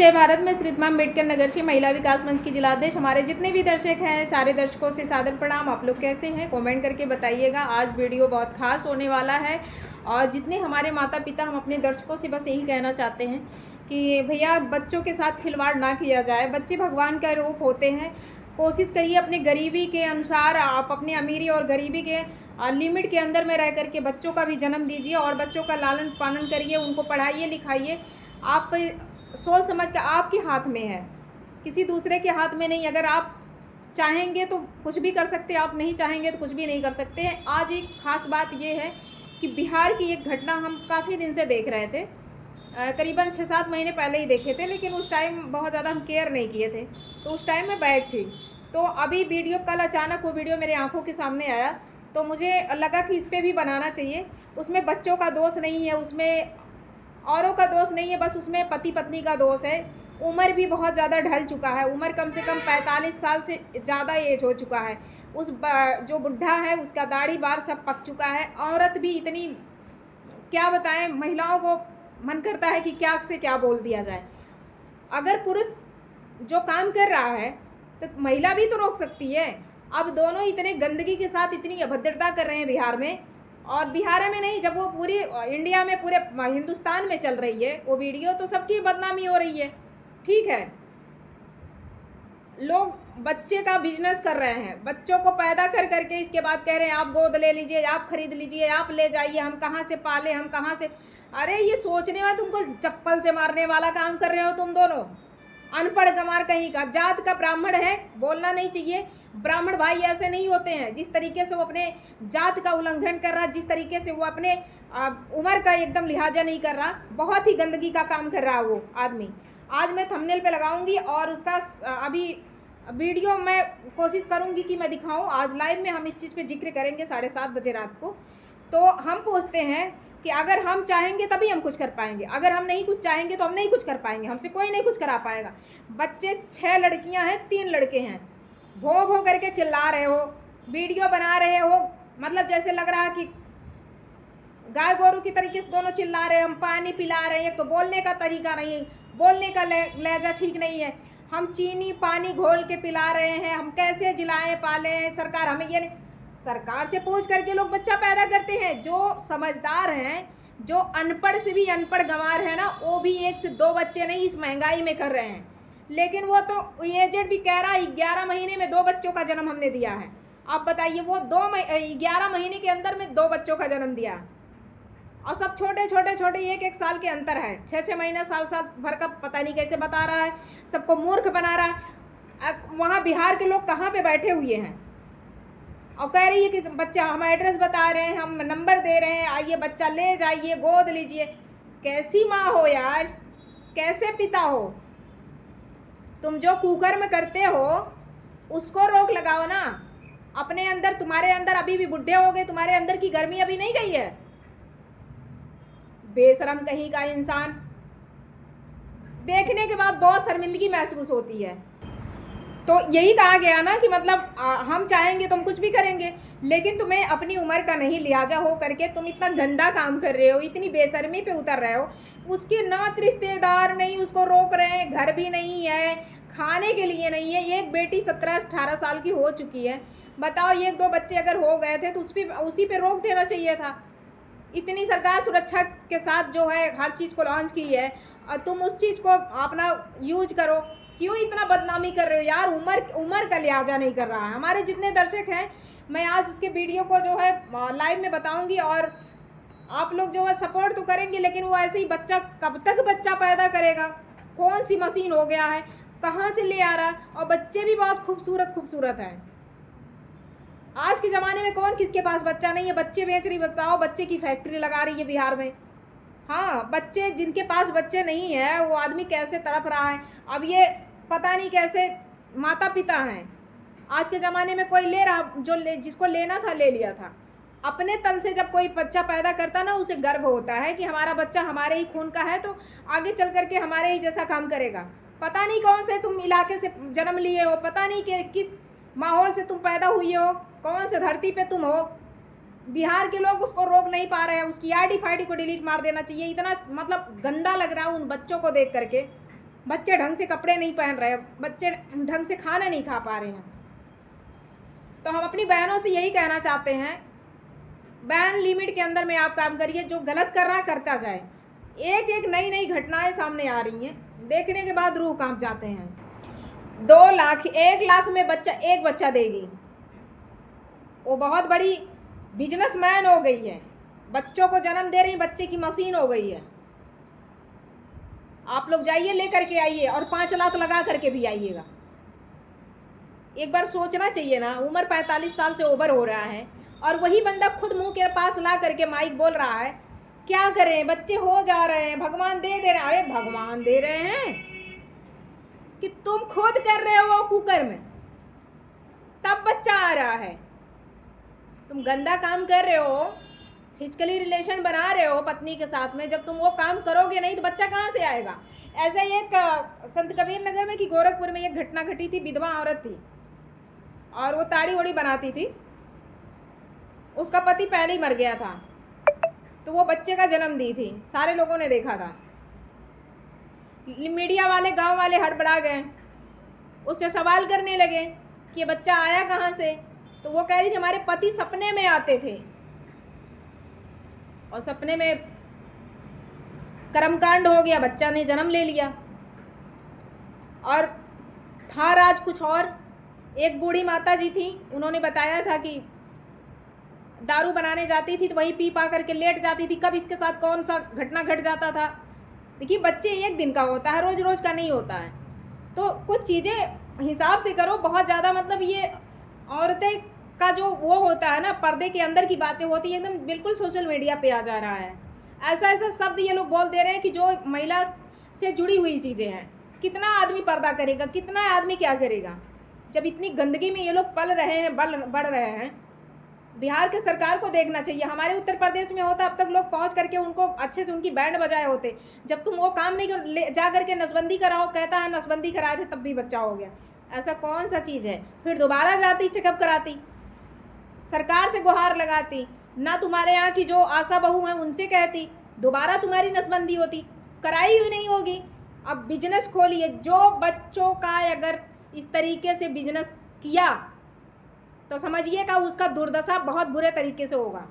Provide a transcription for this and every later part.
जय भारत में श्री अम्बेडकर नगर से महिला विकास मंच की जिलाध्यक्ष। हमारे जितने भी दर्शक हैं सारे दर्शकों से सादर प्रणाम। आप लोग कैसे हैं कमेंट करके बताइएगा। आज वीडियो बहुत खास होने वाला है और जितने हमारे माता पिता, हम अपने दर्शकों से बस यही कहना चाहते हैं कि भैया बच्चों के साथ खिलवाड़ ना किया जाए। बच्चे भगवान का रूप होते हैं। कोशिश करिए अपने गरीबी के अनुसार, आप अपनी अमीरी और गरीबी के लिमिट के अंदर में रह करके बच्चों का भी जन्म दीजिए और बच्चों का लालन पालन करिए, उनको पढ़ाइए लिखाइए। आप सोच समझ के आपके हाथ में है, किसी दूसरे के हाथ में नहीं। अगर आप चाहेंगे तो कुछ भी कर सकते हैं, आप नहीं चाहेंगे तो कुछ भी नहीं कर सकते हैं। आज एक ख़ास बात ये है कि बिहार की एक घटना हम काफ़ी दिन से देख रहे थे, करीबन 6-7 महीने पहले ही देखे थे, लेकिन उस टाइम बहुत ज़्यादा हम केयर नहीं किए थे, तो उस टाइम मैं बैठ थी। तो अभी वीडियो कल अचानक वो वीडियो मेरे आंखों के सामने आया तो मुझे लगा कि इस पर भी बनाना चाहिए। उसमें बच्चों का दोष नहीं है, उसमें औरों का दोष नहीं है, बस उसमें पति पत्नी का दोष है। उम्र भी बहुत ज़्यादा ढल चुका है, उम्र कम से कम 45 साल से ज़्यादा एज हो चुका है। जो बुढ़ा है उसका दाढ़ी बार सब पक चुका है। औरत भी इतनी, क्या बताएं, महिलाओं को मन करता है कि क्या से क्या बोल दिया जाए। अगर पुरुष जो काम कर रहा है तो महिला भी तो रोक सकती है। अब दोनों इतने गंदगी के साथ इतनी अभद्रता कर रहे हैं बिहार में, और बिहार में नहीं, जब वो पूरी इंडिया में, पूरे हिंदुस्तान में चल रही है वो वीडियो, तो सबकी बदनामी हो रही है। ठीक है, लोग बच्चे का बिजनेस कर रहे हैं, बच्चों को पैदा कर करके इसके बाद कह रहे हैं आप गोद ले लीजिए, आप खरीद लीजिए, आप ले जाइए, हम कहाँ से पाले, हम कहाँ से। अरे ये सोचने में तुमको चप्पल से मारने वाला काम कर रहे हो तुम दोनों। अनपढ़ गंवार कहीं का, जात का ब्राह्मण है, बोलना नहीं चाहिए। ब्राह्मण भाई ऐसे नहीं होते हैं। जिस तरीके से वो अपने जात का उल्लंघन कर रहा, जिस तरीके से वो अपने उम्र का एकदम लिहाजा नहीं कर रहा, बहुत ही गंदगी का काम कर रहा है वो आदमी। आज मैं थंबनेल पे लगाऊंगी और उसका अभी वीडियो मैं कोशिश करूंगी कि मैं दिखाऊं। आज लाइव में हम इस चीज़ पे जिक्र करेंगे 7:30 बजे रात को। तो हम पूछते हैं कि अगर हम चाहेंगे तभी हम कुछ कर पाएंगे, अगर हम नहीं कुछ चाहेंगे तो हम नहीं कुछ कर पाएंगे, हमसे कोई नहीं कुछ करा पाएगा। बच्चे 6 लड़कियां हैं, 3 लड़के हैं, भो भो करके चिल्ला रहे हो, वीडियो बना रहे हो, मतलब जैसे लग रहा है कि गाय गोरू की तरीके से दोनों चिल्ला रहे हैं। हम पानी पिला रहे हैं, तो बोलने का तरीका नहीं, बोलने का लहजा ठीक नहीं है। हम चीनी पानी घोल के पिला रहे हैं, हम कैसे जिलाएं पाले हैं, सरकार हमें ये नहीं। सरकार से पूछ करके लोग बच्चा पैदा करते हैं। जो समझदार हैं, जो अनपढ़ से भी अनपढ़ गंवार है ना, वो भी 1 से 2 बच्चे नहीं इस महंगाई में कर रहे हैं। लेकिन वो तो एजेड भी कह रहा है 11 महीने में 2 बच्चों का जन्म हमने दिया है। आप बताइए, वो 11 महीने के अंदर में 2 बच्चों का जन्म दिया, और सब छोटे छोटे छोटे 1-1 साल के अंतर है, 6-6 महीना साल भर का पता नहीं कैसे बता रहा है, सबको मूर्ख बना रहा है। वहाँ बिहार के लोग कहाँ पे बैठे हुए हैं और कह रही है कि बच्चा, हम एड्रेस बता रहे हैं, हम नंबर दे रहे हैं, आइए बच्चा ले जाइए, गोद लीजिए। कैसी माँ हो यार, कैसे पिता हो तुम? जो कुकर्म करते हो उसको रोक लगाओ ना अपने अंदर। तुम्हारे अंदर अभी भी बुढ़े हो गए, तुम्हारे अंदर की गर्मी अभी नहीं गई है। बेशरम कहीं का इंसान, देखने के बाद बहुत शर्मिंदगी महसूस होती है। तो यही कहा गया ना कि मतलब हम चाहेंगे तो हम कुछ भी करेंगे, लेकिन तुम्हें अपनी उम्र का नहीं लिहाजा हो करके तुम इतना गंदा काम कर रहे हो, इतनी बेशर्मी पे उतर रहे हो। उसके ना रिश्तेदार नहीं उसको रोक रहे हैं, घर भी नहीं है, खाने के लिए नहीं है। एक बेटी 17-18 साल की हो चुकी है, बताओ 1-2 बच्चे अगर हो गए थे तो उसी पे रोक देना चाहिए था। इतनी सरकार सुरक्षा के साथ जो है हर चीज़ को लॉन्च की है, और तुम उस चीज़ को अपना यूज करो। क्यों इतना बदनामी कर रहे हो यार? उम्र का लिहाजा नहीं कर रहा है। हमारे जितने दर्शक हैं, मैं आज उसके वीडियो को जो है लाइव में बताऊंगी, और आप लोग जो है सपोर्ट तो करेंगे, लेकिन वो ऐसे ही बच्चा कब तक बच्चा पैदा करेगा? कौन सी मशीन हो गया है, कहाँ से ले आ रहा है? और बच्चे भी बहुत खूबसूरत खूबसूरत हैं। आज के ज़माने में कौन किसके पास बच्चा नहीं है? बच्चे बेच रही, बताओ, बच्चे की फैक्ट्री लगा रही है बिहार में। हाँ, बच्चे, जिनके पास बच्चे नहीं है वो आदमी कैसे तड़प रहा है। अब ये पता नहीं कैसे माता पिता हैं। आज के ज़माने में कोई ले रहा, जिसको लेना था ले लिया था। अपने तन से जब कोई बच्चा पैदा करता ना, उसे गर्व होता है कि हमारा बच्चा हमारे ही खून का है, तो आगे चल करके हमारे ही जैसा काम करेगा। पता नहीं कौन से तुम इलाके से जन्म लिए हो, पता नहीं कि किस माहौल से तुम पैदा हुई हो, कौन से धरती पे तुम हो। बिहार के लोग उसको रोक नहीं पा रहे हैं, उसकी आईडी फाईडी को डिलीट मार देना चाहिए। इतना मतलब गंदा लग रहा है उन बच्चों को देख करके। बच्चे ढंग से कपड़े नहीं पहन रहे, बच्चे ढंग से खाना नहीं खा पा रहे हैं। तो हम अपनी बहनों से यही कहना चाहते हैं, बहन लिमिट के अंदर में आप काम करिए, जो गलत कर रहा है करता जाए। एक एक नई नई घटनाएं सामने आ रही हैं, देखने के बाद रूह कांप जाते हैं। 2 लाख 1 लाख में एक बच्चा देगी, वो बहुत बड़ी बिजनेसमैन हो गई है, बच्चों को जन्म दे रही, बच्चे की मशीन हो गई है। आप लोग जाइए लेकर के आइए और 5 लाख लगा करके भी आइएगा। एक बार सोचना चाहिए ना, उम्र 45 साल से ओवर हो रहा है और वही बंदा खुद मुंह के पास ला करके माइक बोल रहा है क्या करें, बच्चे हो जा रहे हैं, भगवान दे रहे हैं। अरे भगवान दे रहे हैं कि तुम खुद कर रहे हो कुकर में, तब बच्चा आ रहा है। तुम गंदा काम कर रहे हो, फिजिकली रिलेशन बना रहे हो पत्नी के साथ में, जब तुम वो काम करोगे नहीं तो बच्चा कहाँ से आएगा। ऐसे ही एक संत कबीर नगर में कि गोरखपुर में एक घटना घटी थी। विधवा औरत थी और वो ताड़ी वड़ी बनाती थी, उसका पति पहले ही मर गया था, तो वो बच्चे का जन्म दी थी, सारे लोगों ने देखा था। मीडिया वाले गांव वाले हड़बड़ा गए, उससे सवाल करने लगे कि ये बच्चा आया कहाँ से। तो वो कह रही थी हमारे पति सपने में आते थे और सपने में कर्मकांड हो गया, बच्चा ने जन्म ले लिया। और था राज कुछ और। एक बूढ़ी माता जी थी, उन्होंने बताया था कि दारू बनाने जाती थी तो वहीं पी पा करके लेट जाती थी, कब इसके साथ कौन सा घटना घट जाता था। देखिए बच्चे एक दिन का होता है, रोज़ रोज़ का नहीं होता है। तो कुछ चीज़ें हिसाब से करो। बहुत ज़्यादा मतलब ये औरतें का जो वो होता है ना, पर्दे के अंदर की बातें होती है, एकदम बिल्कुल सोशल मीडिया पे आ जा रहा है। ऐसा ऐसा शब्द ये लोग बोल दे रहे हैं कि जो महिला से जुड़ी हुई चीज़ें हैं। कितना आदमी पर्दा करेगा, कितना आदमी क्या करेगा, जब इतनी गंदगी में ये लोग पल रहे हैं, बढ़ रहे हैं। बिहार के सरकार को देखना चाहिए। हमारे उत्तर प्रदेश में होता अब तक लोग पहुंच करके उनको अच्छे से उनकी बैंड बजाए होते। जब तुम वो काम नहीं कर, जा करके नसबंदी कराओ, कहता है नसबंदी कराए थे तब भी बच्चा हो गया। ऐसा कौन सा चीज़ है। फिर दोबारा जाती चेकअप कराती, सरकार से गुहार लगाती, ना तुम्हारे यहाँ की जो आशा बहू हैं उनसे कहती, दोबारा तुम्हारी नसबंदी होती, कराई हुई नहीं होगी। अब बिजनेस खोलिए, जो बच्चों का अगर इस तरीके से बिजनेस किया तो समझिएगा उसका दुर्दशा बहुत बुरे तरीके से होगा।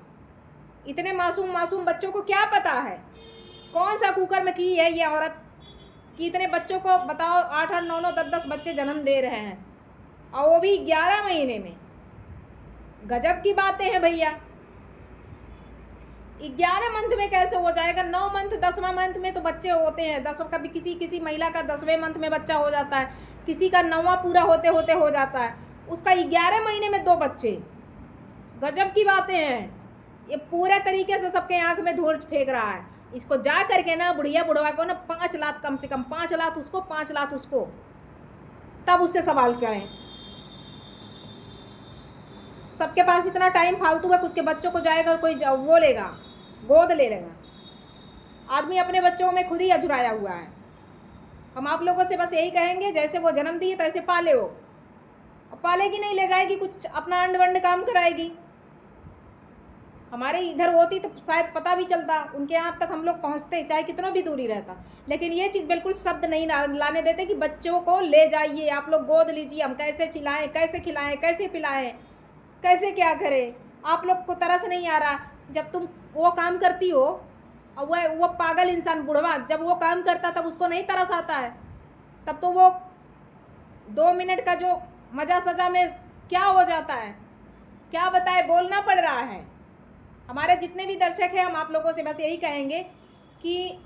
इतने मासूम मासूम बच्चों को क्या पता है कौन सा कुकर में की है ये औरत कि इतने बच्चों को बताओ, 8-8, 9-9, 10-10 बच्चे जन्म दे रहे हैं, और वो भी 11 महीने में। गजब की बातें हैं भैया। 11 मंथ में कैसे हो जाएगा, 9 मंथ 10वां मंथ में तो बच्चे होते हैं। 10 कभी किसी महिला का 10वें मंथ में बच्चा हो जाता है, किसी का 9वां पूरा होते होते हो जाता है, उसका 11 महीने में 2 बच्चे। गजब की बातें हैं। ये पूरे तरीके से सबके आंख में धूल फेंक रहा है। इसको जा करके ना बुढ़िया बुढ़वा को ना 5 लाख, कम से कम 5 लाख उसको, 5 लाख उसको, तब उससे सवाल करें। सबके पास इतना टाइम फालतू है, उसके बच्चों को जाएगा कोई वो लेगा, गोद ले लेगा। आदमी अपने बच्चों में खुद ही अझुराया हुआ है। हम आप लोगों से बस यही कहेंगे, जैसे वो जन्म दिए तैसे पाले हो। पालेगी नहीं, ले जाएगी, कुछ अपना अंड वंड काम कराएगी। हमारे इधर होती तो शायद पता भी चलता, उनके यहाँ तक हम लोग पहुँचते, चाहे कितना भी दूरी रहता। लेकिन ये चीज़ बिल्कुल शब्द नहीं लाने देते कि बच्चों को ले जाइए, आप लोग गोद लीजिए, हम कैसे चिल्लाएं, कैसे खिलाएं, कैसे पिलाएं, कैसे क्या करें। आप लोग को तरस नहीं आ रहा। जब तुम वो काम करती हो और वो पागल इंसान बुढ़वा जब वो काम करता तब उसको नहीं तरस आता है, तब तो वो 2 मिनट का जो मज़ा सजा में क्या हो जाता है, क्या बताए, बोलना पड़ रहा है। हमारे जितने भी दर्शक हैं, हम आप लोगों से बस यही कहेंगे कि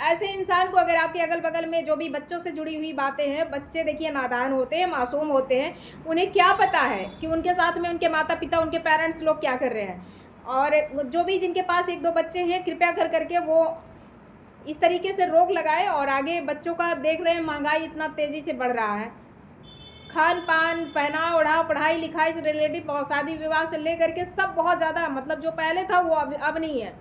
ऐसे इंसान को, अगर आपके अगल बगल में जो भी बच्चों से जुड़ी हुई बातें हैं, बच्चे देखिए नादान होते हैं, मासूम होते हैं, उन्हें क्या पता है कि उनके साथ में उनके माता पिता, उनके पेरेंट्स लोग क्या कर रहे हैं। और जो भी जिनके पास 1-2 बच्चे हैं, कृपया कर करके वो इस तरीके से रोक लगाए। और आगे बच्चों का देख रहे हैं, महंगाई इतना तेज़ी से बढ़ रहा है, खान पान, पहनाव ओढ़ाव, पढ़ाई लिखाई से रिलेटिव और शादी विवाह से ले करके सब बहुत ज़्यादा, मतलब जो पहले था वो अब नहीं है।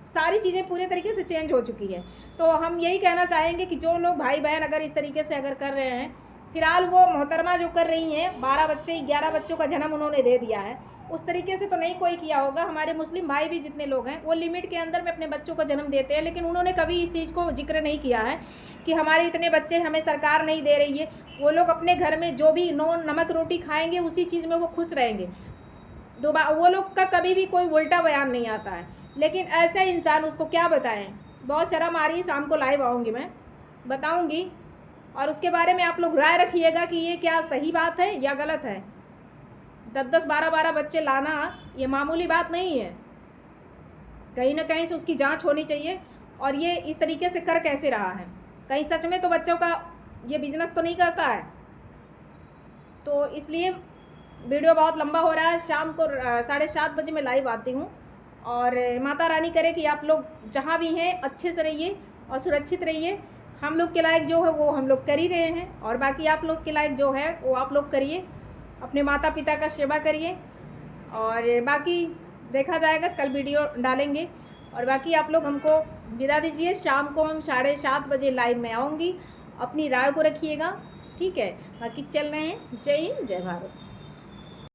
सारी चीज़ें पूरे तरीके से चेंज हो चुकी है। तो हम यही कहना चाहेंगे कि जो लोग भाई बहन अगर इस तरीके से अगर कर रहे हैं फिलहाल वो मोहतरमा जो कर रही हैं, 12 बच्चे 11 बच्चों का जन्म उन्होंने दे दिया है, उस तरीके से तो नहीं कोई किया होगा। हमारे मुस्लिम भाई भी जितने लोग हैं वो लिमिट के अंदर में अपने बच्चों को जन्म देते हैं, लेकिन उन्होंने कभी इस चीज़ को जिक्र नहीं किया है कि हमारे इतने बच्चे हमें सरकार नहीं दे रही है। वो लोग अपने घर में जो भी नून नमक रोटी खाएंगे उसी चीज़ में वो खुश रहेंगे। वो लोग का कभी भी कोई उल्टा बयान नहीं आता है, लेकिन ऐसे इंसान उसको क्या बताएं। बहुत शर्म आ रही है। शाम को लाइव आऊँगी, मैं बताऊँगी, और उसके बारे में आप लोग राय रखिएगा कि ये क्या सही बात है या गलत है। 10-10 12-12 बच्चे लाना ये मामूली बात नहीं है, कहीं ना कहीं से उसकी जांच होनी चाहिए। और ये इस तरीके से कर कैसे रहा है, कहीं सच में तो बच्चों का ये बिजनेस तो नहीं करता है। तो इसलिए वीडियो बहुत लंबा हो रहा है। शाम को 7:30 बजे मैं लाइव आती हूँ, और माता रानी करे कि आप लोग जहाँ भी हैं अच्छे से रहिए और सुरक्षित रहिए। हम लोग के लायक जो है वो हम लोग कर ही रहे हैं, और बाकी आप लोग के लायक जो है वो आप लोग करिए, अपने माता पिता का सेवा करिए, और बाकी देखा जाएगा, कल वीडियो डालेंगे। और बाकी आप लोग हमको विदा दीजिए। शाम को हम 7:30 बजे लाइव में आऊँगी। अपनी राय को रखिएगा, ठीक है। बाकी चल रहे हैं। जय हिंद, जय भारत।